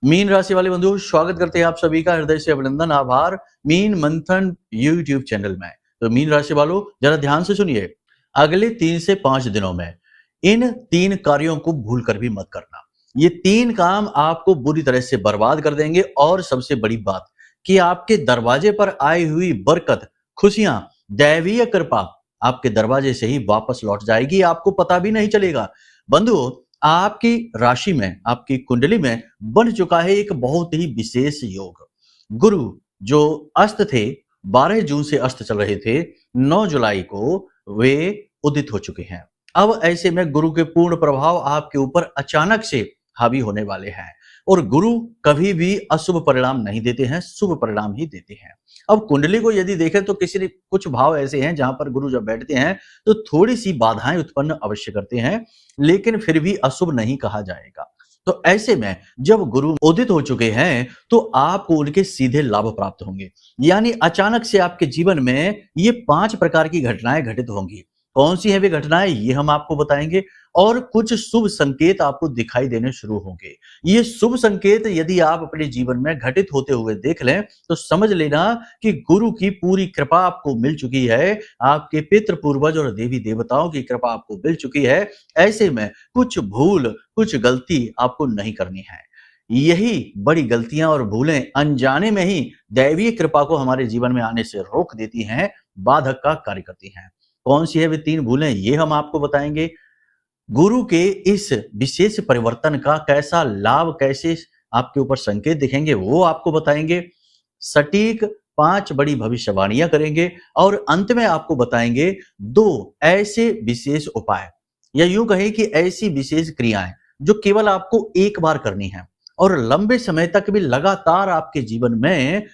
Mean राशि वाले बंधु स्वागत करते हैं आप सभी का हृदय से अभिनंदन आभार मीन मंथन यूट्यूब चैनल में। तो मीन राशि वालों जरा ध्यान से सुनिए, अगले 3 से 5 दिनों में इन 3 कार्यों को भूल कर भी मत करना। ये 3 काम आपको बुरी तरह से बर्बाद कर देंगे और सबसे बड़ी बात कि आपके दरवाजे पर आई हुई बरकत, खुशियां, दैवीय कृपा आपके दरवाजे से ही वापस लौट जाएगी, आपको पता भी नहीं चलेगा। बंधुओं, आपकी राशि में, आपकी कुंडली में बन चुका है एक बहुत ही विशेष योग। गुरु जो अस्त थे, 12 जून से अस्त चल रहे थे, 9 जुलाई को वे उदित हो चुके हैं। अब ऐसे में गुरु के पूर्ण प्रभाव आपके ऊपर अचानक से हावी होने वाले हैं और गुरु कभी भी अशुभ परिणाम नहीं देते हैं, शुभ परिणाम ही देते हैं। अब कुंडली को यदि देखें तो किसी कुछ भाव ऐसे हैं जहां पर गुरु जब बैठते हैं तो थोड़ी सी बाधाएं उत्पन्न अवश्य करते हैं, लेकिन फिर भी अशुभ नहीं कहा जाएगा। तो ऐसे में जब गुरु उदित हो चुके हैं तो आपको उनके सीधे लाभ प्राप्त होंगे, यानी अचानक से आपके जीवन में ये 5 प्रकार की घटनाएं घटित होंगी। कौन सी है वे घटनाएं, ये हम आपको बताएंगे और कुछ शुभ संकेत आपको दिखाई देने शुरू होंगे। ये शुभ संकेत यदि आप अपने जीवन में घटित होते हुए देख लें तो समझ लेना कि गुरु की पूरी कृपा आपको मिल चुकी है, आपके पितृ पूर्वज और देवी देवताओं की कृपा आपको मिल चुकी है। ऐसे में कुछ भूल, कुछ गलती आपको नहीं करनी है। यही बड़ी गलतियां और भूलें अनजाने में ही दैवीय कृपा को हमारे जीवन में आने से रोक देती हैं, बाधक का कार्य करती हैं। कौन सी है वे 3 भूलें, ये हम आपको बताएंगे। गुरु के इस विशेष परिवर्तन का कैसा लाभ, कैसे आपके ऊपर संकेत दिखेंगे, वो आपको बताएंगे। सटीक 5 बड़ी भविष्यवाणियां करेंगे और अंत में आपको बताएंगे 2 ऐसे विशेष उपाय, या यूं कहें कि ऐसी विशेष क्रियाएं जो केवल आपको एक बार करनी है और लंबे समय तक भी लगातार आपके जीवन में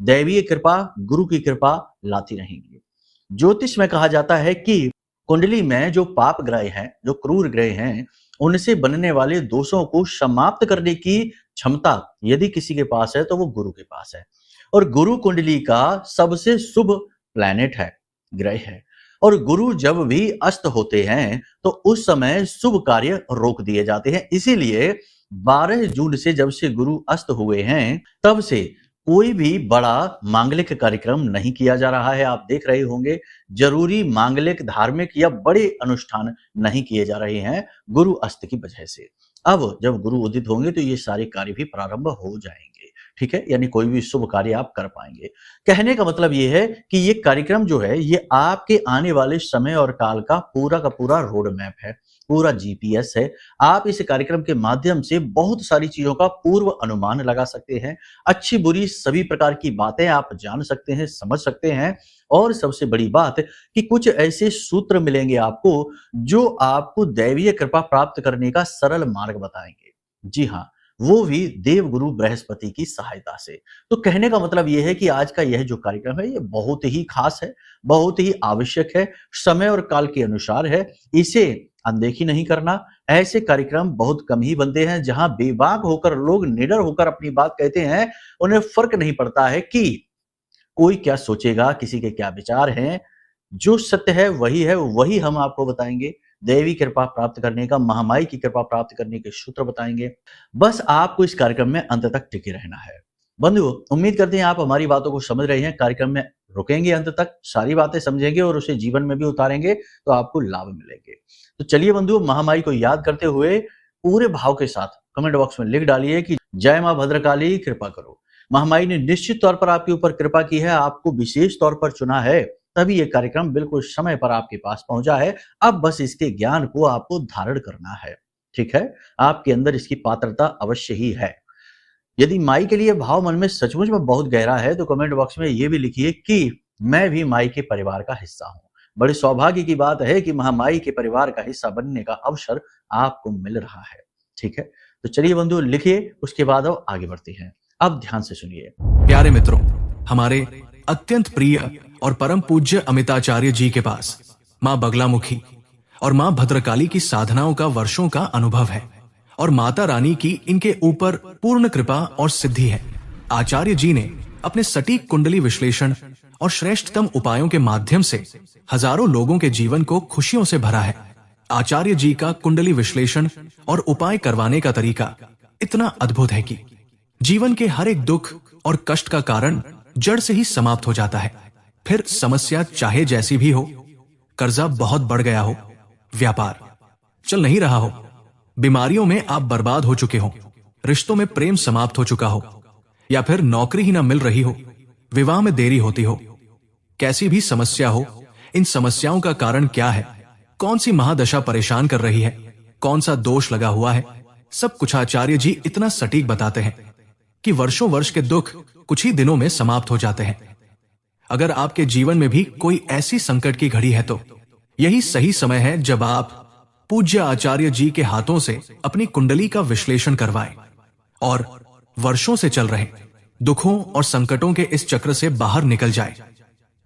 दैवीय कृपा, गुरु की कृपा लाती रहेंगी। ज्योतिष में कहा जाता है कि कुंडली में जो पाप ग्रह हैं, जो क्रूर ग्रह हैं, उनसे बनने वाले दोषों को समाप्त करने की क्षमता यदि किसी के पास है तो वो गुरु के पास है। और गुरु कुंडली का सबसे शुभ प्लैनेट है, ग्रह है। और गुरु जब भी अस्त होते हैं तो उस समय शुभ कार्य रोक दिए जाते हैं। इसीलिए 12 जून से जब से गुरु अस्त हुए हैं तब से कोई भी बड़ा मांगलिक कार्यक्रम नहीं किया जा रहा है। आप देख रहे होंगे जरूरी मांगलिक, धार्मिक या बड़े अनुष्ठान नहीं किए जा रहे हैं गुरु अस्त की वजह से। अब जब गुरु उदित होंगे तो ये सारे कार्य भी प्रारंभ हो जाएंगे, ठीक है, यानी कोई भी शुभ कार्य आप कर पाएंगे। कहने का मतलब ये है कि ये कार्यक्रम जो है ये आपके आने वाले समय और काल का पूरा रोड मैप है, पूरा जीपीएस है। आप इस कार्यक्रम के माध्यम से बहुत सारी चीजों का पूर्व अनुमान लगा सकते हैं, अच्छी बुरी सभी प्रकार की बातें आप जान सकते हैं, समझ सकते हैं। और सबसे बड़ी बात कि कुछ ऐसे सूत्र मिलेंगे आपको जो आपको दैवीय कृपा प्राप्त करने का सरल मार्ग बताएंगे। जी हाँ, वो भी देवगुरु बृहस्पति की सहायता से। तो कहने का मतलब यह है कि आज का यह जो कार्यक्रम है ये बहुत ही खास है, बहुत ही आवश्यक है, समय और काल के अनुसार है, इसे अनदेखी नहीं करना। ऐसे कार्यक्रम बहुत कम ही बनते हैं जहां बेबाक होकर लोग निडर होकर अपनी बात कहते हैं, उन्हें फर्क नहीं पड़ता है कि कोई क्या सोचेगा, किसी के क्या विचार हैं। जो सत्य है वही हम आपको बताएंगे। दैवी कृपा प्राप्त करने का, महामाई की कृपा प्राप्त करने के सूत्र बताएंगे। बस आपको इस कार्यक्रम में अंत तक टिके रहना है। बंधुओं, उम्मीद करते हैं आप हमारी बातों को समझ रहे हैं। कार्यक्रम में रुकेंगे, अंत तक सारी बातें समझेंगे और उसे जीवन में भी उतारेंगे तो आपको लाभ मिलेंगे। तो चलिए बंधुओं, महामाई को याद करते हुए पूरे भाव के साथ कमेंट बॉक्स में लिख डालिए कि जय मां भद्रकाली, कृपा करो। महामाई ने निश्चित तौर पर आपके ऊपर कृपा की है, आपको विशेष तौर पर चुना है, तभी ये कार्यक्रम बिल्कुल समय पर आपके पास पहुंचा है। अब बस इसके ज्ञान को आपको धारण करना है, ठीक है। आपके अंदर इसकी पात्रता अवश्य ही है। यदि माई के लिए भाव मन में सचमुच में बहुत गहरा है तो कमेंट बॉक्स में ये भी लिखिए कि मैं भी माई के परिवार का हिस्सा हूं। बड़े सौभाग्य की बात है कि महामाई के परिवार का हिस्सा बनने का अवसर आपको मिल रहा है, ठीक है। तो चलिए बंधु, लिखिए, उसके बाद अब आगे बढ़ते हैं। अब ध्यान से सुनिए। प्यारे मित्रों, हमारे अत्यंत प्रिय और परम पूज्य अमिताचार्य जी के पास मां बगलामुखी और मां भद्रकाली की साधनाओं का वर्षों का अनुभव है और माता रानी की इनके ऊपर पूर्ण कृपा और सिद्धि है। आचार्य जी ने अपने सटीक कुंडली विश्लेषण और श्रेष्ठतम उपायों के माध्यम से हजारों लोगों के जीवन को खुशियों से भरा है। आचार्य जी का कुंडली विश्लेषण और उपाय करवाने का तरीका इतना अद्भुत है कि जीवन के हर एक दुख और कष्ट का कारण जड़ से ही समाप्त हो जाता है। फिर समस्या चाहे जैसी भी हो, कर्जा बहुत बढ़ गया हो, व्यापार चल नहीं रहा हो, बीमारियों में आप बर्बाद हो चुके हो, रिश्तों में प्रेम समाप्त हो चुका हो, या फिर नौकरी ही ना मिल रही हो, विवाह में देरी होती हो, कैसी भी समस्या हो, इन समस्याओं का कारण क्या है, कौन सी महादशा परेशान कर रही है, कौन सा दोष लगा हुआ है, सब कुछ आचार्य जी इतना सटीक बताते हैं कि वर्षों वर्ष के दुख कुछ ही दिनों में समाप्त हो जाते हैं। अगर आपके जीवन में भी कोई ऐसी संकट की घड़ी है तो यही सही समय है जब आप पूज्य आचार्य जी के हाथों से अपनी कुंडली का विश्लेषण करवाएं और वर्षों से चल रहे दुखों और संकटों के इस चक्र से बाहर निकल जाए।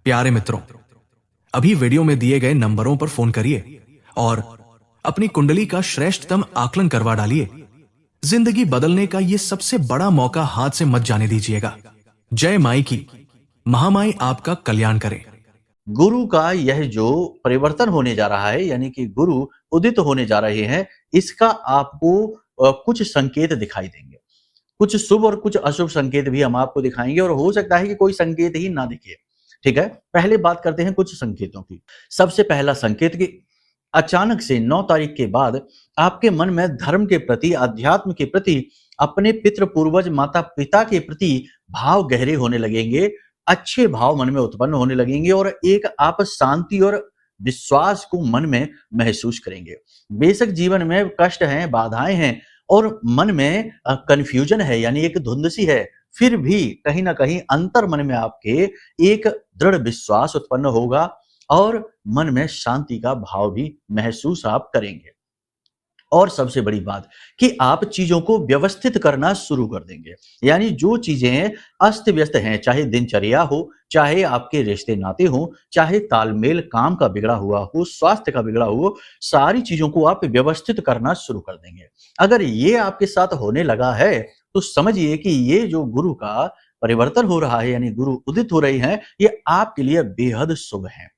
प्यारे मित्रों, अभी वीडियो में दिए गए नंबरों पर फोन करिए और अपनी कुंडली का श्रेष्ठतम आकलन करवा डालिए। जिंदगी बदलने का यह सबसे बड़ा मौका हाथ से मत जाने दीजिएगा। जय माई की, महामाई आपका कल्याण करे। गुरु का यह जो परिवर्तन होने जा रहा है, यानी कि गुरु उदित होने जा रहे हैं, इसका आपको कुछ संकेत दिखाई देंगे। कुछ शुभ और कुछ अशुभ संकेत भी हम आपको दिखाएंगे और हो सकता है कि कोई संकेत ही ना दिखे। ठीक है, पहले बात करते हैं कुछ संकेतों की। सबसे पहला संकेत कि अचानक से 9 तारीख के बाद आपके मन में धर्म के प्रति, अध्यात्म के प्रति, अपने पितृ पूर्वज माता पिता के प्रति भाव गहरे होने लगेंगे, अच्छे भाव मन में उत्पन्न होने लगेंगे और एक आप शांति और विश्वास को मन में महसूस करेंगे। बेशक जीवन में कष्ट हैं, बाधाएं हैं और मन में कंफ्यूजन है, यानी एक धुंध सी है, फिर भी कहीं ना कहीं अंतर मन में आपके एक दृढ़ विश्वास उत्पन्न होगा और मन में शांति का भाव भी महसूस आप करेंगे। और सबसे बड़ी बात कि आप चीजों को व्यवस्थित करना शुरू कर देंगे, यानी जो चीजें अस्त व्यस्त हैं, चाहे दिनचर्या हो, चाहे आपके रिश्ते नाते हो, चाहे तालमेल काम का बिगड़ा हुआ हो, स्वास्थ्य का बिगड़ा हो, सारी चीजों को आप व्यवस्थित करना शुरू कर देंगे। अगर ये आपके साथ होने लगा है तो समझिए कि ये जो गुरु का परिवर्तन हो रहा है, यानी गुरु उदित हो रहे हैं, ये आपके लिए बेहद शुभ है।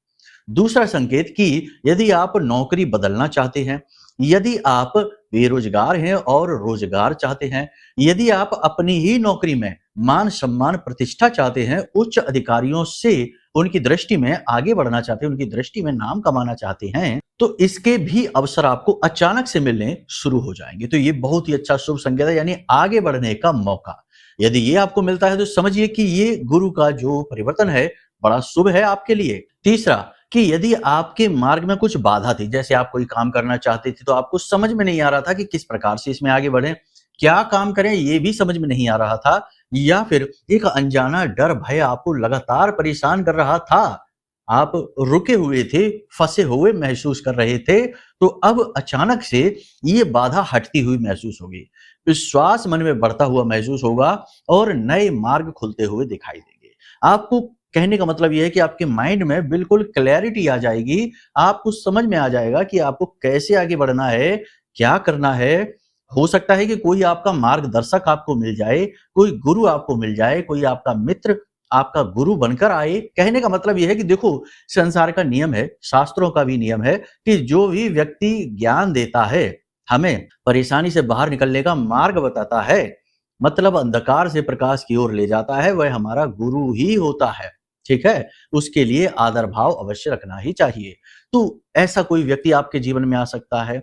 दूसरा संकेत कि यदि आप नौकरी बदलना चाहते हैं, यदि आप बेरोजगार हैं और रोजगार चाहते हैं, यदि आप अपनी ही नौकरी में मान सम्मान प्रतिष्ठा चाहते हैं, उच्च अधिकारियों से उनकी दृष्टि में आगे बढ़ना चाहते हैं, उनकी दृष्टि में नाम कमाना चाहते हैं, तो इसके भी अवसर आपको अचानक से मिलने शुरू हो जाएंगे। तो ये बहुत ही अच्छा शुभ संकेत है, यानी आगे बढ़ने का मौका। यदि ये आपको मिलता है तो समझिए कि ये गुरु का जो परिवर्तन है बड़ा शुभ है आपके लिए। तीसरा कि यदि आपके मार्ग में कुछ बाधा थी, जैसे आप कोई काम करना चाहते थे तो आपको समझ में नहीं आ रहा था कि किस प्रकार से इसमें आगे बढ़ें, क्या काम करें, ये भी समझ में नहीं आ रहा था, या फिर एक अनजाना डर भय आपको लगातार परेशान कर रहा था, आप रुके हुए थे, फंसे हुए महसूस कर रहे थे, तो अब अचानक से ये बाधा हटती हुई महसूस होगी, विश्वास मन में बढ़ता हुआ महसूस होगा और नए मार्ग खुलते हुए दिखाई देंगे। आपको कहने का मतलब यह है कि आपके माइंड में बिल्कुल क्लैरिटी आ जाएगी, आपको समझ में आ जाएगा कि आपको कैसे आगे बढ़ना है, क्या करना है। हो सकता है कि कोई आपका मार्गदर्शक आपको मिल जाए, कोई गुरु आपको मिल जाए, कोई आपका मित्र आपका गुरु बनकर आए। कहने का मतलब यह है कि देखो, संसार का नियम है, शास्त्रों का भी नियम है कि जो भी व्यक्ति ज्ञान देता है, हमें परेशानी से बाहर निकलने का मार्ग बताता है, मतलब अंधकार से प्रकाश की ओर ले जाता है, वह हमारा गुरु ही होता है। ठीक है, उसके लिए आदर भाव अवश्य रखना ही चाहिए। तो ऐसा कोई व्यक्ति आपके जीवन में आ सकता है।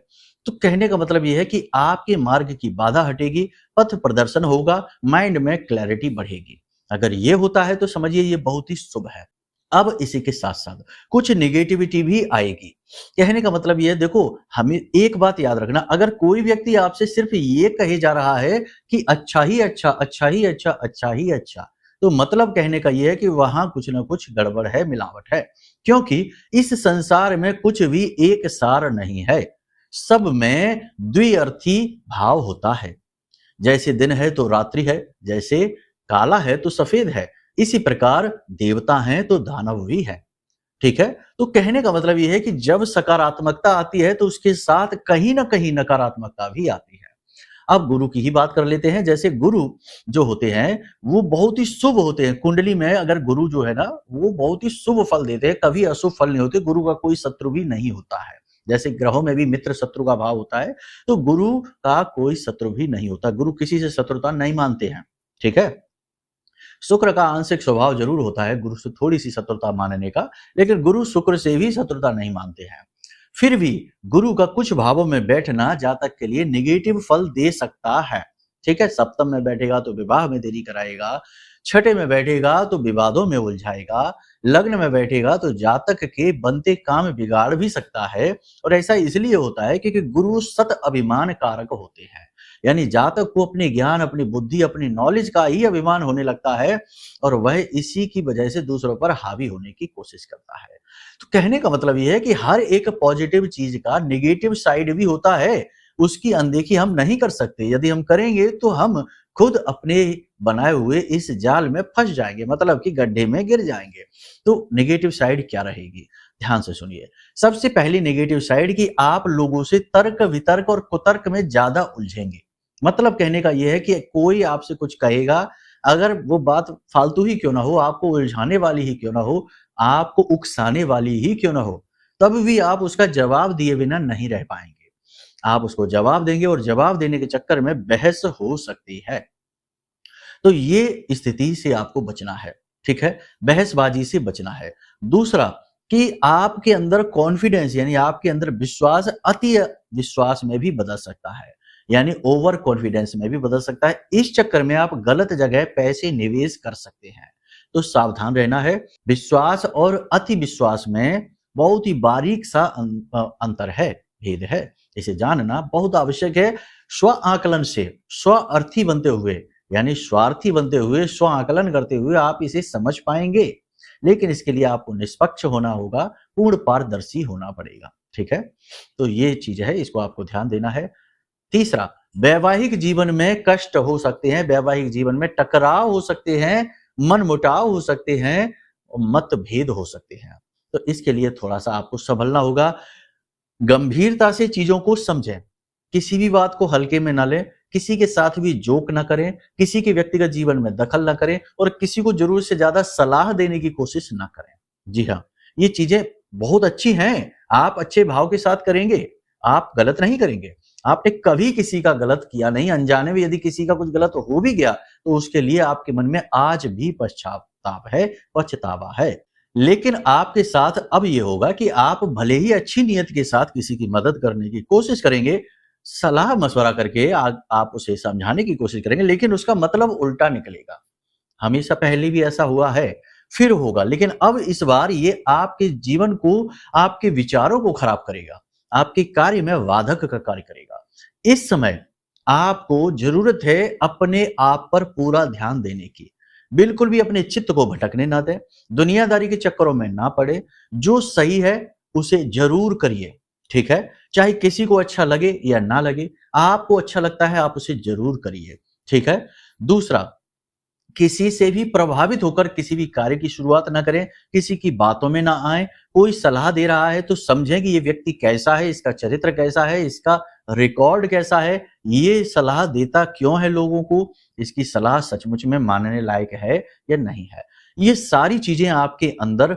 तो कहने का मतलब यह है कि आपके मार्ग की बाधा हटेगी, पथ प्रदर्शन होगा, माइंड में क्लैरिटी बढ़ेगी। अगर ये होता है तो समझिए ये बहुत ही शुभ है। अब इसी के साथ साथ कुछ नेगेटिविटी भी आएगी। कहने का मतलब ये, देखो हमें एक बात याद रखना, अगर कोई व्यक्ति आपसे सिर्फ ये कहे जा रहा है कि अच्छा ही अच्छा, अच्छा ही अच्छा, अच्छा ही अच्छा, तो मतलब कहने का यह है कि वहां कुछ ना कुछ गड़बड़ है, मिलावट है, क्योंकि इस संसार में कुछ भी एक सार नहीं है, सब में द्विअर्थी भाव होता है। जैसे दिन है तो रात्रि है, जैसे काला है तो सफेद है, इसी प्रकार देवता हैं तो दानव भी है। ठीक है, तो कहने का मतलब यह है कि जब सकारात्मकता आती है तो उसके साथ कहीं ना कहीं नकारात्मकता भी आती है। अब गुरु की ही बात कर लेते हैं। जैसे गुरु जो होते हैं वो बहुत ही शुभ होते हैं। कुंडली में अगर गुरु जो है ना, वो बहुत ही शुभ फल देते हैं, कभी अशुभ फल नहीं होते। गुरु का कोई शत्रु भी नहीं होता है। जैसे ग्रहों में भी मित्र शत्रु का भाव होता है, तो गुरु का कोई शत्रु भी नहीं होता। गुरु किसी से शत्रुता नहीं मानते हैं। ठीक है। शुक्र का आंशिक स्वभाव जरूर होता है गुरु से थोड़ी सी शत्रुता मानने का, लेकिन गुरु शुक्र से भी शत्रुता नहीं मानते हैं। फिर भी गुरु का कुछ भावों में बैठना जातक के लिए नेगेटिव फल दे सकता है। ठीक है, सप्तम में बैठेगा तो विवाह में देरी कराएगा, छठे में बैठेगा तो विवादों में उलझाएगा, लग्न में बैठेगा तो जातक के बनते काम बिगाड़ भी सकता है। और ऐसा इसलिए होता है क्योंकि गुरु सत अभिमान कारक होते हैं, यानी जातक को अपने ज्ञान, अपनी बुद्धि, अपनी नॉलेज का ही अभिमान होने लगता है और वह इसी की वजह से दूसरों पर हावी होने की कोशिश करता है। तो कहने का मतलब यह है कि हर एक पॉजिटिव चीज का नेगेटिव साइड भी होता है, उसकी अनदेखी हम नहीं कर सकते। यदि हम करेंगे तो हम खुद अपने बनाए हुए इस जाल में फंस जाएंगे, मतलब कि गड्ढे में गिर जाएंगे। तो नेगेटिव साइड क्या रहेगी, ध्यान से सुनिए। सबसे पहली नेगेटिव साइड कि आप लोगों से तर्क वितर्क और कुतर्क में ज्यादा उलझेंगे। मतलब कहने का यह है कि कोई आपसे कुछ कहेगा, अगर वो बात फालतू ही क्यों ना हो, आपको उलझाने वाली ही क्यों ना हो, आपको उकसाने वाली ही क्यों ना हो, तब भी आप उसका जवाब दिए बिना नहीं रह पाएंगे। आप उसको जवाब देंगे और जवाब देने के चक्कर में बहस हो सकती है। तो ये स्थिति से आपको बचना है। ठीक है, बहसबाजी से बचना है। दूसरा कि आपके अंदर कॉन्फिडेंस यानी आपके अंदर विश्वास अति विश्वास में भी बदल सकता है, यानी ओवर कॉन्फिडेंस में भी बदल सकता है। इस चक्कर में आप गलत जगह पैसे निवेश कर सकते हैं। तो सावधान रहना है। विश्वास और अति विश्वास में बहुत ही बारीक सा अंतर है, भेद है। इसे जानना बहुत आवश्यक है। स्व आकलन से स्वार्थी बनते हुए, यानी स्वार्थी बनते हुए, स्व आकलन करते हुए आप इसे समझ पाएंगे, लेकिन इसके लिए आपको निष्पक्ष होना होगा, पूर्ण पारदर्शी होना पड़ेगा। ठीक है, तो ये चीज है, इसको आपको ध्यान देना है। तीसरा, वैवाहिक जीवन में कष्ट हो सकते हैं, वैवाहिक जीवन में टकराव हो सकते हैं, मनमुटाव हो सकते हैं, मतभेद हो सकते हैं। तो इसके लिए थोड़ा सा आपको संभलना होगा। गंभीरता से चीजों को समझें, किसी भी बात को हल्के में ना लें, किसी के साथ भी जोक ना करें, किसी के व्यक्तिगत जीवन में दखल ना करें और किसी को जरूरत से ज्यादा सलाह देने की कोशिश ना करें। जी हाँ, ये चीजें बहुत अच्छी हैं, आप अच्छे भाव के साथ करेंगे, आप गलत नहीं करेंगे। आपने कभी किसी का गलत किया नहीं, अनजाने में यदि किसी का कुछ गलत हो भी गया तो उसके लिए आपके मन में आज भी पश्चाताप है, पछतावा है। लेकिन आपके साथ अब ये होगा कि आप भले ही अच्छी नीयत के साथ किसी की मदद करने की कोशिश करेंगे, सलाह मशवरा करके आप उसे समझाने की कोशिश करेंगे, लेकिन उसका मतलब उल्टा निकलेगा। हमेशा पहले भी ऐसा हुआ है, फिर होगा, लेकिन अब इस बार ये आपके जीवन को, आपके विचारों को खराब करेगा, आपके कार्य में बाधक का कार्य करेगा। इस समय आपको जरूरत है अपने आप पर पूरा ध्यान देने की। बिल्कुल भी अपने चित्त को भटकने ना दें, दुनियादारी के चक्करों में ना पड़े। जो सही है उसे जरूर करिए। ठीक है, चाहे किसी को अच्छा लगे या ना लगे, आपको अच्छा लगता है आप उसे जरूर करिए। ठीक है। दूसरा, किसी से भी प्रभावित होकर किसी भी कार्य की शुरुआत ना करें, किसी की बातों में ना आए। कोई सलाह दे रहा है तो समझें कि ये व्यक्ति कैसा है, इसका चरित्र कैसा है, इसका रिकॉर्ड कैसा है, ये सलाह देता क्यों है लोगों को, इसकी सलाह सचमुच में मानने लायक है या नहीं है। ये सारी चीजें आपके अंदर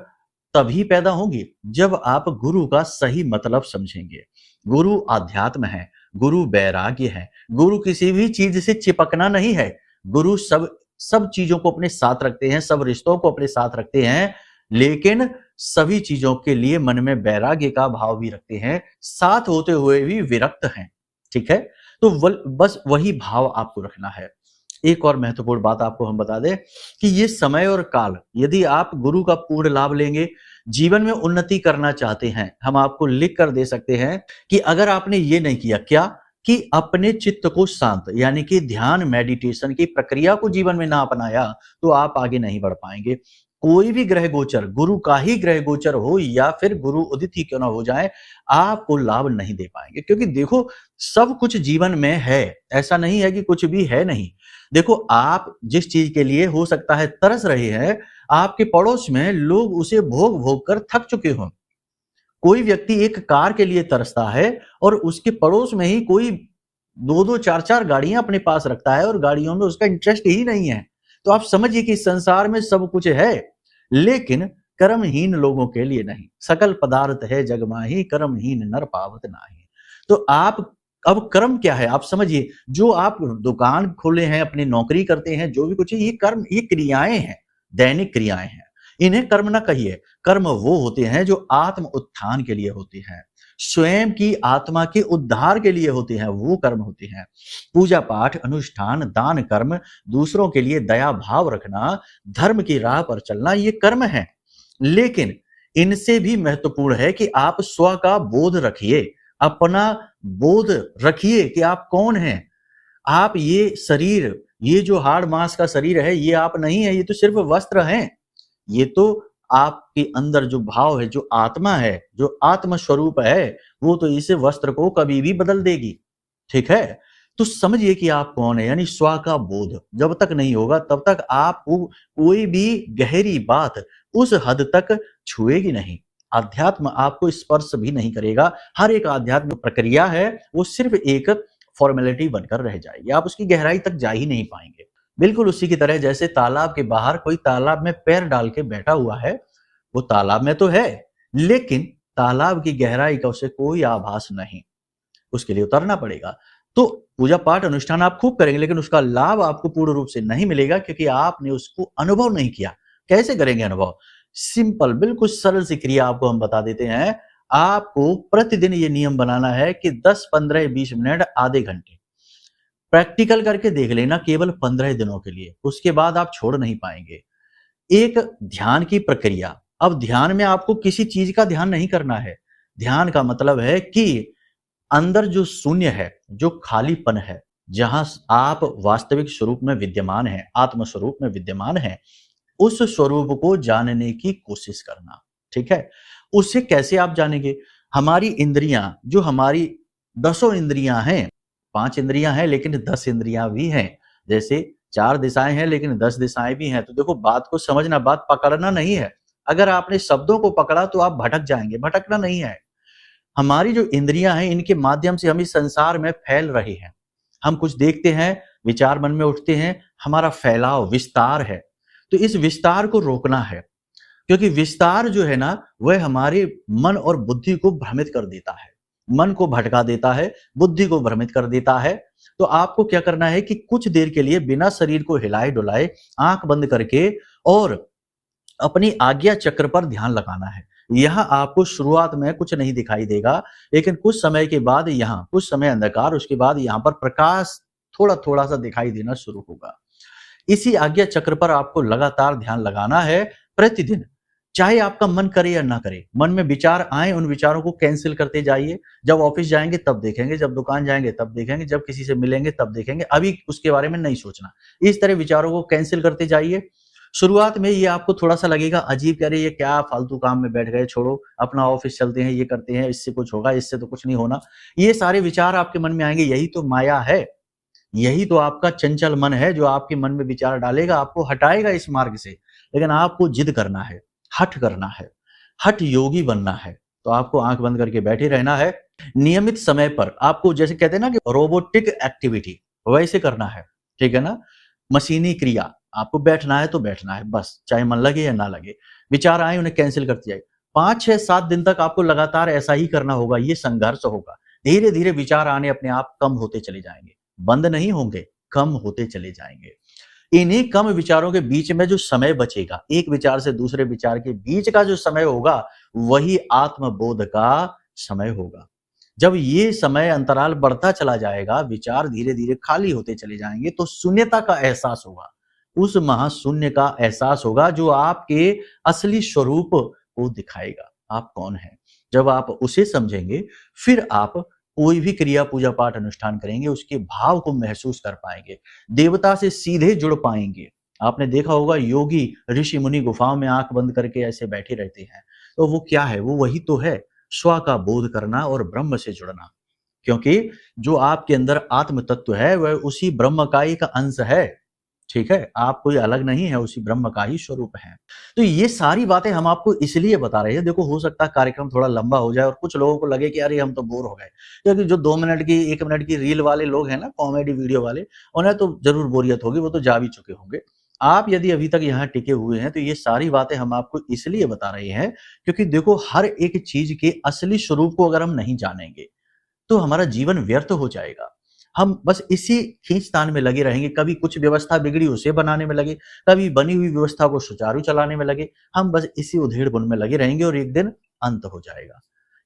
तभी पैदा होंगी जब आप गुरु का सही मतलब समझेंगे। गुरु आध्यात्म है, गुरु वैराग्य है, गुरु किसी भी चीज से चिपकना नहीं है। गुरु सब चीजों को अपने साथ रखते हैं, सब रिश्तों को अपने साथ रखते हैं, लेकिन सभी चीजों के लिए मन में वैराग्य का भाव भी रखते हैं, साथ होते हुए भी विरक्त हैं। ठीक है, तो बस वही भाव आपको रखना है। एक और महत्वपूर्ण बात आपको हम बता दें कि ये समय और काल, यदि आप गुरु का पूर्ण लाभ लेंगे, जीवन में उन्नति करना चाहते हैं, हम आपको लिख कर दे सकते हैं कि अगर आपने ये नहीं किया, क्या कि अपने चित्त को शांत, यानी कि ध्यान मेडिटेशन की प्रक्रिया को जीवन में ना अपनाया, तो आप आगे नहीं बढ़ पाएंगे। कोई भी ग्रह गोचर, गुरु का ही ग्रह गोचर हो या फिर गुरु उदित ही क्यों ना हो जाए, आपको लाभ नहीं दे पाएंगे। क्योंकि देखो, सब कुछ जीवन में है, ऐसा नहीं है कि कुछ भी है नहीं। देखो, आप जिस चीज के लिए हो सकता है तरस रहे हैं, आपके पड़ोस में लोग उसे भोग भोग कर थक चुके हों। कोई व्यक्ति एक कार के लिए तरसता है और उसके पड़ोस में ही कोई 2-2 4-4 गाड़ियां अपने पास रखता है और गाड़ियों में उसका इंटरेस्ट ही नहीं है। तो आप समझिए कि संसार में सब कुछ है, लेकिन कर्महीन लोगों के लिए नहीं। सकल पदार्थ है जग माही, कर्महीन नर पावत नाही। तो आप अब कर्म क्या है आप समझिए, जो आप दुकान खोले हैं, अपनी नौकरी करते हैं, जो भी कुछ है, ये कर्म, ये क्रियाएं हैं, दैनिक क्रियाएं हैं। इन्हें कर्म ना कहिए। कर्म वो होते हैं जो आत्म उत्थान के लिए होते हैं, स्वयं की आत्मा के उद्धार के लिए होते हैं, वो कर्म होते हैं। पूजा पाठ, अनुष्ठान, दान, कर्म, दूसरों के लिए दया भाव रखना, धर्म की राह पर चलना, ये कर्म है। लेकिन इनसे भी महत्वपूर्ण है कि आप स्व का बोध रखिए, अपना बोध रखिए कि आप कौन हैं। आप ये शरीर, ये जो हाड़ मांस का शरीर है, ये आप नहीं है, ये तो सिर्फ वस्त्र हैं। ये तो आपके अंदर जो भाव है, जो आत्मा है, जो आत्म स्वरूप है, वो तो इस वस्त्र को कभी भी बदल देगी। ठीक है? तो समझिए कि आप कौन है, यानी स्व का बोध जब तक नहीं होगा तब तक आपको कोई भी गहरी बात उस हद तक छुएगी नहीं। अध्यात्म आपको स्पर्श भी नहीं करेगा। हर एक आध्यात्मिक प्रक्रिया है, वो सिर्फ एक फॉर्मेलिटी बनकर रह जाएगी। आप उसकी गहराई तक जा ही नहीं पाएंगे। बिल्कुल उसी की तरह जैसे तालाब के बाहर कोई तालाब में पैर डाल के बैठा हुआ है, वो तालाब में तो है, लेकिन तालाब की गहराई का उसे कोई आभास नहीं। उसके लिए उतरना पड़ेगा। तो पूजा पाठ अनुष्ठान आप खूब करेंगे, लेकिन उसका लाभ आपको पूर्ण रूप से नहीं मिलेगा, क्योंकि आपने उसको अनुभव नहीं किया। कैसे करेंगे अनुभव? सिंपल, बिल्कुल सरल सी क्रिया आपको हम बता देते हैं। आपको प्रतिदिन ये नियम बनाना है कि 10, 15, 20 मिनट, आधे घंटे प्रैक्टिकल करके देख लेना, केवल 15 दिनों के लिए। उसके बाद आप छोड़ नहीं पाएंगे। एक ध्यान की प्रक्रिया। अब ध्यान में आपको किसी चीज का ध्यान नहीं करना है। ध्यान का मतलब है कि अंदर जो शून्य है, जो खालीपन है, जहां आप वास्तविक स्वरूप में विद्यमान हैं, आत्म स्वरूप में विद्यमान हैं, उस स्वरूप को जानने की कोशिश करना। ठीक है? उससे कैसे आप जानेंगे? हमारी इंद्रियां, जो हमारी 10 इंद्रियां हैं, 5 इंद्रियां हैं लेकिन 10 इंद्रियां भी हैं। जैसे 4 दिशाएं हैं लेकिन 10 दिशाएं भी हैं। तो देखो, बात को समझना, बात पकड़ना नहीं है। अगर आपने शब्दों को पकड़ा तो आप भटक जाएंगे, भटकना नहीं है। हमारी जो इंद्रियां हैं, इनके माध्यम से हम इस संसार में फैल रहे हैं। हम कुछ देखते हैं, विचार मन में उठते हैं, हमारा फैलाव, विस्तार है। तो इस विस्तार को रोकना है, क्योंकि विस्तार जो है ना, वह हमारे मन और बुद्धि को भ्रमित कर देता है, मन को भटका देता है, बुद्धि को भ्रमित कर देता है। तो आपको क्या करना है कि कुछ देर के लिए बिना शरीर को हिलाए डुलाए, आंख बंद करके और अपनी आज्ञा चक्र पर ध्यान लगाना है। यहाँ आपको शुरुआत में कुछ नहीं दिखाई देगा, लेकिन कुछ समय के बाद यहाँ, कुछ समय अंधकार, उसके बाद यहाँ पर प्रकाश थोड़ा थोड़ा सा दिखाई देना शुरू होगा। इसी आज्ञा चक्र पर आपको लगातार ध्यान लगाना है प्रतिदिन, चाहे आपका मन करे या ना करे। मन में विचार आए, उन विचारों को कैंसिल करते जाइए। जब ऑफिस जाएंगे तब देखेंगे, जब दुकान जाएंगे तब देखेंगे, जब किसी से मिलेंगे तब देखेंगे, अभी उसके बारे में नहीं सोचना। इस तरह विचारों को कैंसिल करते जाइए। शुरुआत में ये आपको थोड़ा सा लगेगा अजीब, कह रहे ये क्या फालतू काम में बैठ गए, छोड़ो, अपना ऑफिस चलते हैं, ये करते हैं, इससे कुछ होगा, इससे तो कुछ नहीं होना। ये सारे विचार आपके मन में आएंगे। यही तो माया है, यही तो आपका चंचल मन है जो आपके मन में विचार डालेगा, आपको हटाएगा इस मार्ग से। लेकिन आपको जिद करना है, हठ करना है, हठ योगी बनना है। तो आपको आंख बंद करके बैठे रहना है। नियमित समय पर आपको, जैसे कहते हैं ना कि रोबोटिक एक्टिविटी, वैसे करना है। ठीक है ना? मशीनी क्रिया। आपको बैठना है तो बैठना है बस, चाहे मन लगे या ना लगे। विचार आए, उन्हें कैंसिल करती जाए। 5, 6, 7 दिन तक आपको लगातार ऐसा ही करना होगा। ये संघर्ष होगा। धीरे धीरे विचार आने अपने आप कम होते चले जाएंगे, बंद नहीं होंगे, कम होते चले जाएंगे। इन्हीं कम विचारों के बीच में जो समय बचेगा, एक विचार से दूसरे विचार के बीच का जो समय होगा, वही आत्मबोध का समय होगा। जब ये समय अंतराल बढ़ता चला जाएगा, विचार धीरे धीरे खाली होते चले जाएंगे, तो शून्यता का एहसास होगा। उस महाशून्य का एहसास होगा जो आपके असली स्वरूप को दिखाएगा, आप कौन हैं। जब आप उसे समझेंगे, फिर आप कोई भी क्रिया, पूजा पाठ, अनुष्ठान करेंगे, उसके भाव को महसूस कर पाएंगे, देवता से सीधे जुड़ पाएंगे। आपने देखा होगा, योगी, ऋषि मुनि गुफाओं में आंख बंद करके ऐसे बैठे रहते हैं। तो वो क्या है? वो वही तो है, स्व का बोध करना और ब्रह्म से जुड़ना। क्योंकि जो आपके अंदर आत्म तत्व है, वह उसी ब्रह्म का एक अंश है। ठीक है? आप कोई अलग नहीं है, उसी ब्रह्म का ही स्वरूप है। तो ये सारी बातें हम आपको इसलिए बता रहे हैं। देखो, हो सकता है कार्यक्रम थोड़ा लंबा हो जाए और कुछ लोगों को लगे कि अरे हम तो बोर हो गए, क्योंकि जो 2 मिनट की, 1 मिनट की रील वाले लोग हैं ना, कॉमेडी वीडियो वाले, उन्हें तो जरूर बोरियत होगी, वो तो जा भी चुके होंगे। आप यदि अभी तक यहाँ टिके हुए हैं, तो ये सारी बातें हम आपको इसलिए बता रहे हैं, क्योंकि देखो, हर एक चीज के असली स्वरूप को अगर हम नहीं जानेंगे, तो हमारा जीवन व्यर्थ हो जाएगा। हम बस इसी खींचतान में लगे रहेंगे, कभी कुछ व्यवस्था बिगड़ी उसे बनाने में लगे, कभी बनी हुई व्यवस्था को सुचारू चलाने में लगे। हम बस इसी उधेड़-बुन में लगे रहेंगे और एक दिन अंत हो जाएगा।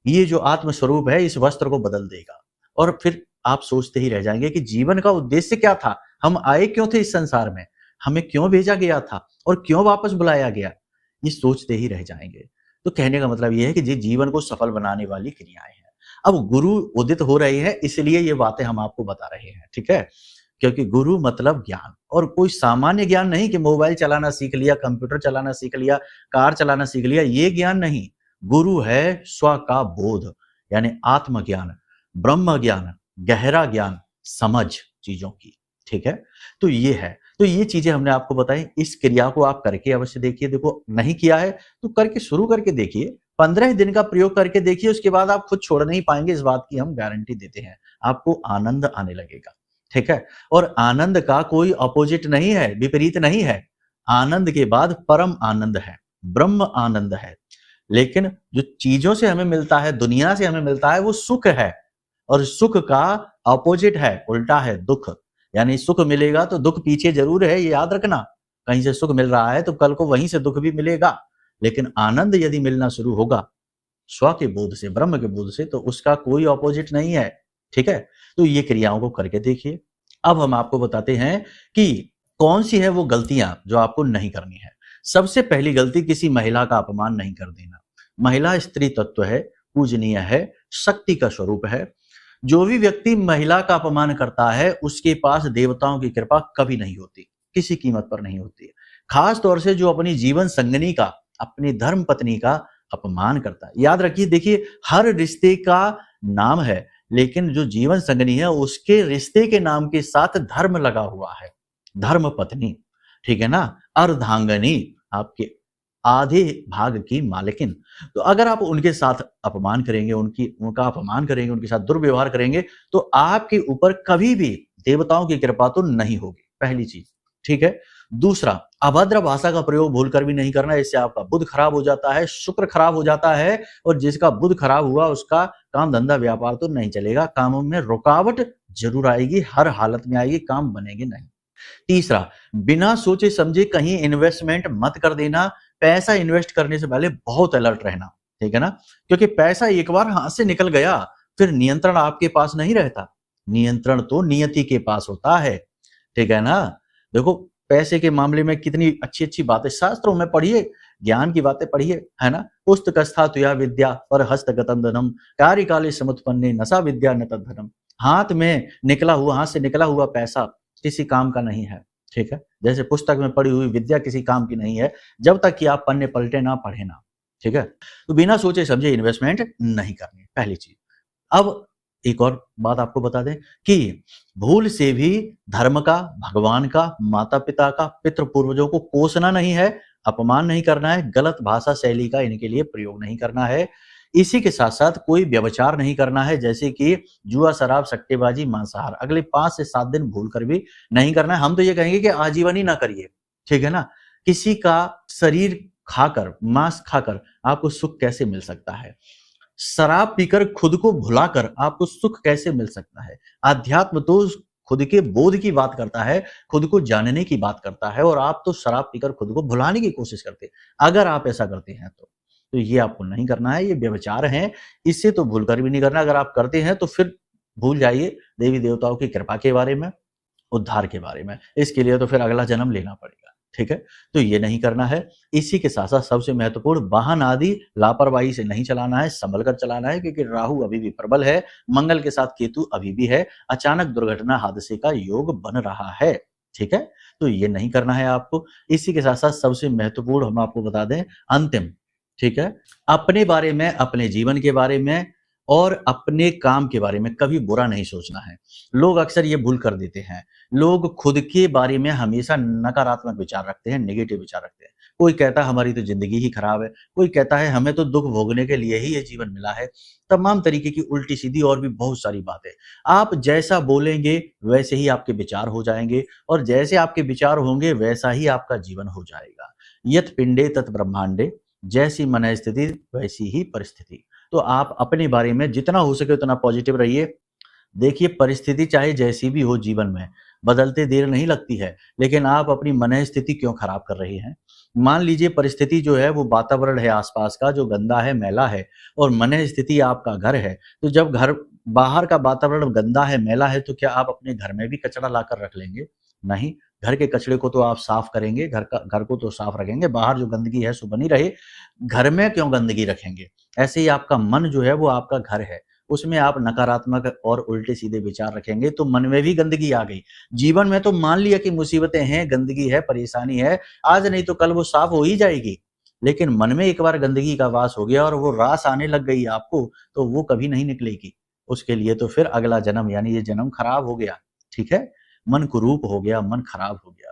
ये जो आत्म स्वरूप है इस वस्त्र को बदल देगा और फिर आप सोचते ही रह जाएंगे कि जीवन का उद्देश्य क्या था? हम आए क्यों थे इस संसार में? हमें क्यों भेजा गया था और क्यों वापस बुलाया गया? ये सोचते ही रह जाएंगे। तो कहने का मतलब ये है कि ये जीवन को सफल बनाने वाली क्रियाएं हैं। अब गुरु उदित हो रहे हैं इसलिए ये बातें हम आपको बता रहे हैं, ठीक है? क्योंकि गुरु मतलब ज्ञान और कोई सामान्य ज्ञान नहीं कि मोबाइल चलाना सीख लिया, कंप्यूटर चलाना सीख लिया, कार चलाना सीख लिया, ये ज्ञान नहीं। गुरु है स्व का बोध, यानी आत्मज्ञान, ब्रह्म ज्ञान, गहरा ज्ञान, समझ चीजों की, ठीक है? तो ये है। तो ये चीजें हमने आपको बताई। इस क्रिया को आप करके अवश्य देखिए। देखो, नहीं किया है तो करके शुरू करके देखिए। 15 दिन का प्रयोग करके देखिए, उसके बाद आप खुद छोड़ नहीं पाएंगे, इस बात की हम गारंटी देते हैं। आपको आनंद आने लगेगा, ठीक है? और आनंद का कोई अपोजिट नहीं है, विपरीत नहीं है। आनंद के बाद परम आनंद है, ब्रह्म आनंद है। लेकिन जो चीजों से हमें मिलता है, दुनिया से हमें मिलता है, वो सुख है और सुख का अपोजिट है, उल्टा है दुख। यानी सुख मिलेगा तो दुख पीछे जरूर है, ये याद रखना। कहीं से सुख मिल रहा है तो कल को वहीं से दुख भी मिलेगा। लेकिन आनंद यदि मिलना शुरू होगा स्व के बोध से, ब्रह्म के बोध से, तो उसका कोई ऑपोजिट नहीं है, ठीक है? तो ये क्रियाओं को करके देखिए। अब हम आपको बताते हैं कि कौन सी है वो गलतियां जो आपको नहीं करनी है। सबसे पहली गलती, किसी महिला का अपमान नहीं कर देना। महिला स्त्री तत्व है, पूजनीय है, शक्ति का स्वरूप है। जो भी व्यक्ति महिला का अपमान करता है उसके पास देवताओं की कृपा कभी नहीं होती, किसी कीमत पर नहीं होती है। खास तौर से जो अपनी जीवन संगनी का, अपनी धर्म पत्नी का अपमान करता है। याद रखिए, देखिए, हर रिश्ते का नाम है, लेकिन जो जीवन संगनी है उसके रिश्ते के नाम के साथ धर्म लगा हुआ है। धर्म पत्नी, ठीक है ना? अर्धांगनी, आपके आधे भाग की मालकिन। तो अगर आप उनके साथ अपमान करेंगे, उनका अपमान करेंगे, उनके साथ दुर्व्यवहार करेंगे, तो आपके ऊपर कभी भी देवताओं की कृपा तो नहीं होगी, पहली चीज, ठीक है? दूसरा, अभद्र भाषा का प्रयोग भूलकर भी नहीं करना। इससे आपका बुध खराब हो जाता है, शुक्र खराब हो जाता है और जिसका बुध खराब हुआ उसका काम धंधा व्यापार तो नहीं चलेगा, कामों में रुकावट जरूर आएगी, हर हालत में आएगी, काम बनेंगे नहीं। तीसरा, बिना सोचे समझे कहीं इन्वेस्टमेंट मत कर देना। पैसा इन्वेस्ट करने से पहले बहुत अलर्ट रहना, ठीक है ना? क्योंकि पैसा एक बार हाथ से निकल गया फिर नियंत्रण आपके पास नहीं रहता, नियंत्रण तो नियति के पास होता है, ठीक है ना? देखो, पैसे के मामले में कितनी अच्छी अच्छी बातें शास्त्रों में पढ़िए, ज्ञान की बातें पढ़िए, है ना? पुस्तकस्था तुया विद्या पर हस्तगतं धनम कार्यकाले समुत्पन्ने नसा विद्या न तद्धनम। हाथ में निकला हुआ, हाथ से निकला हुआ पैसा किसी काम का नहीं है, ठीक है? जैसे पुस्तक में पढ़ी हुई विद्या किसी काम की नहीं है जब तक कि आप पन्ने पलटे ना, पढ़े ना, ठीक है? तो बिना सोचे समझे इन्वेस्टमेंट नहीं करनी, पहली चीज। अब एक और बात आपको बता दें कि भूल से भी धर्म का, भगवान का, माता पिता का, पितृ पूर्वजों को कोसना नहीं है, अपमान नहीं करना है, गलत भाषा शैली का इनके लिए प्रयोग नहीं करना है। इसी के साथ साथ कोई व्यभिचार नहीं करना है, जैसे कि जुआ, शराब, सट्टेबाजी, मांसाहार, अगले 5 से 7 दिन भूल कर भी नहीं करना है। हम तो ये कहेंगे कि आजीवन ही ना करिए, ठीक है ना? किसी का शरीर खाकर, मांस खाकर आपको सुख कैसे मिल सकता है? शराब पीकर खुद को भुलाकर आपको सुख कैसे मिल सकता है? अध्यात्म तो खुद के बोध की बात करता है, खुद को जानने की बात करता है, और आप तो शराब पीकर खुद को भुलाने की कोशिश करते हैं। अगर आप ऐसा करते हैं तो ये आपको नहीं करना है, ये व्यभिचार है, इससे तो भूलकर भी नहीं करना। अगर आप करते हैं तो फिर भूल जाइए देवी देवताओं की कृपा के बारे में, उद्धार के बारे में। इसके लिए तो फिर अगला जन्म लेना पड़ेगा, ठीक है? तो ये नहीं करना है। इसी के साथ साथ सबसे महत्वपूर्ण, वाहन आदि लापरवाही से नहीं चलाना है, संभल कर चलाना है, क्योंकि राहु अभी भी प्रबल है, मंगल के साथ केतु अभी भी है, अचानक दुर्घटना हादसे का योग बन रहा है, ठीक है? तो ये नहीं करना है आपको। इसी के साथ साथ सबसे महत्वपूर्ण हम आपको बता दें, अंतिम, ठीक है? अपने बारे में, अपने जीवन के बारे में और अपने काम के बारे में कभी बुरा नहीं सोचना है। लोग अक्सर ये भूल कर देते हैं। लोग खुद के बारे में हमेशा नकारात्मक विचार रखते हैं, नेगेटिव विचार रखते हैं। कोई कहता है हमारी तो जिंदगी ही खराब है, कोई कहता है हमें तो दुख भोगने के लिए ही ये जीवन मिला है। तमाम तरीके की उल्टी सीधी और भी बहुत सारी बातें। आप जैसा बोलेंगे वैसे ही आपके विचार हो जाएंगे, और जैसे आपके विचार होंगे वैसा ही आपका जीवन हो जाएगा। यत पिंडे तत् ब्रह्मांडे, जैसी मन स्थिति वैसी ही परिस्थिति। तो आप अपने बारे में जितना हो सके उतना पॉजिटिव रहिए। देखिए, परिस्थिति चाहे जैसी भी हो जीवन में, बदलते देर नहीं लगती है, लेकिन आप अपनी मनःस्थिति क्यों खराब कर रहे हैं? मान लीजिए परिस्थिति जो है वो वातावरण है आसपास का जो गंदा है, मैला है और मनःस्थिति आपका घर है। तो जब घर बाहर का वातावरण गंदा है, मैला है तो क्या आप अपने घर में भी कचरा लाकर रख लेंगे? नहीं, घर के कचरे को तो आप साफ करेंगे, घर को तो साफ रखेंगे, बाहर जो गंदगी है सो बनी रहे, घर में क्यों गंदगी रखेंगे? ऐसे ही आपका मन जो है वो आपका घर है, उसमें आप नकारात्मक और उल्टे-सीधे विचार रखेंगे तो मन में भी गंदगी आ गई। जीवन में तो मान लिया कि मुसीबतें हैं, गंदगी है, परेशानी है, आज नहीं तो कल वो साफ हो ही जाएगी। लेकिन मन में एक बार गंदगी का वास हो गया और वो रास आने लग गई आपको, तो वो कभी नहीं निकलेगी। उसके लिए तो फिर अगला जन्म यानी ये जन्म खराब हो गया, ठीक है? मन कुरूप हो गया, मन खराब हो गया।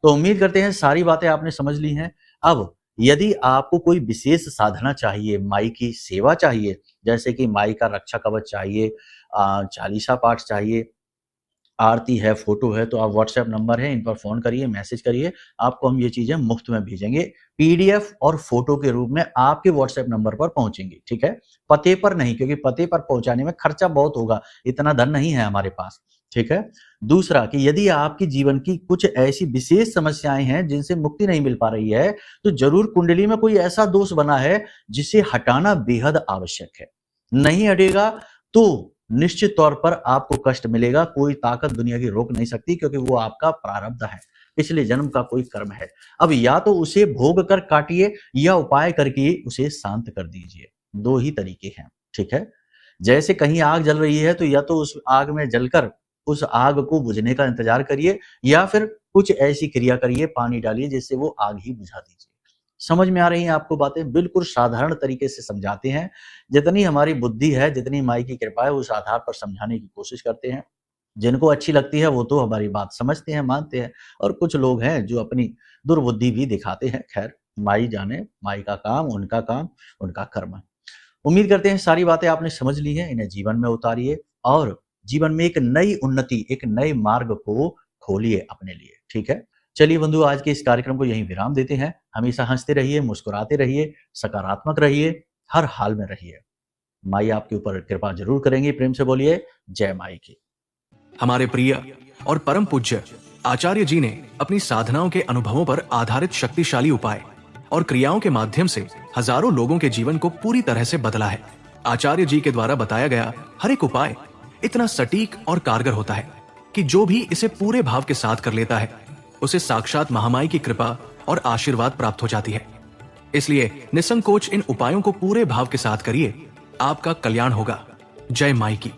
तो उम्मीद करते हैं सारी बातें आपने समझ ली हैं। अब यदि आपको कोई विशेष साधना चाहिए, माई की सेवा चाहिए, जैसे कि माई का रक्षा कवच चाहिए, चालीसा पाठ चाहिए, आरती है, फ़ोटो है, तो आप व्हाट्सएप नंबर है, इन पर फ़ोन करिए, मैसेज करिए, आपको हम ये चीज़ें मुफ़्त में भेजेंगे। पीडीएफ और फ़ोटो के रूप में आपके व्हाट्सएप नंबर पर पहुँचेंगी, ठीक है? पते पर नहीं, क्योंकि पते पर पहुँचाने में खर्चा बहुत होगा, इतना धन नहीं है हमारे पास, ठीक है? दूसरा कि यदि आपके जीवन की कुछ ऐसी विशेष समस्याएँ हैं, जिनसे मुक्ति नहीं मिल पा रही है, तो ज़रूर कुंडली में कोई ऐसा दोष बना है, जिसे हटाना बेहद आवश्यक है। नहीं हटेगा तो निश्चित तौर पर आपको कष्ट मिलेगा, कोई ताकत दुनिया की रोक नहीं सकती क्योंकि वो आपका प्रारब्ध है, पिछले जन्म का कोई कर्म है। अब या तो उसे भोग कर काटिए या उपाय करके उसे शांत कर दीजिए, 2 ही तरीके हैं, ठीक है? जैसे कहीं आग जल रही है तो या तो उस आग में जलकर उस आग को बुझने का इंतजार करिए या फिर कुछ ऐसी क्रिया करिए, पानी डालिए जिससे वो आग ही बुझा दीजिए। समझ में आ रही हैं आपको बातें? बिल्कुल साधारण तरीके से समझाते हैं। जितनी हमारी बुद्धि है, जितनी माई की कृपा है, उस आधार पर समझाने की कोशिश करते हैं। जिनको अच्छी लगती है, वो तो हमारी बात समझते हैं, मानते हैं और कुछ लोग हैं जो अपनी दुर्बुद्धि भी दिखाते हैं। खैर, माई जाने, माई का काम, उनका कर्म है। उम्मीद करते हैं सारी बातें आपने समझ ली हैं, इन्हें जीवन में उतारिए और जीवन में एक नई उन्नति, एक नए मार्ग को खोलिए अपने लिए, ठीक है? चलिए बंधु, आज के इस कार्यक्रम को यहीं विराम देते हैं। हमेशा हंसते रहिए, मुस्कुराते रहिए, सकारात्मक रहिए, हर हाल में रहिए। माई आपके ऊपर कृपा जरूर करेंगे। प्रेम से बोलिए जय माई की। हमारे प्रिय और परम पूज्य आचार्य जी ने अपनी साधनाओं के अनुभवों पर आधारित शक्तिशाली उपाय और क्रियाओं के माध्यम से हजारों लोगों के जीवन को पूरी तरह से बदला है। आचार्य जी के द्वारा बताया गया हर एक उपाय इतना सटीक और कारगर होता है कि जो भी इसे पूरे भाव के साथ कर लेता है, उसे साक्षात महामाई की कृपा और आशीर्वाद प्राप्त हो जाती है। इसलिए निसंकोच इन उपायों को पूरे भाव के साथ करिए, आपका कल्याण होगा। जय माई की।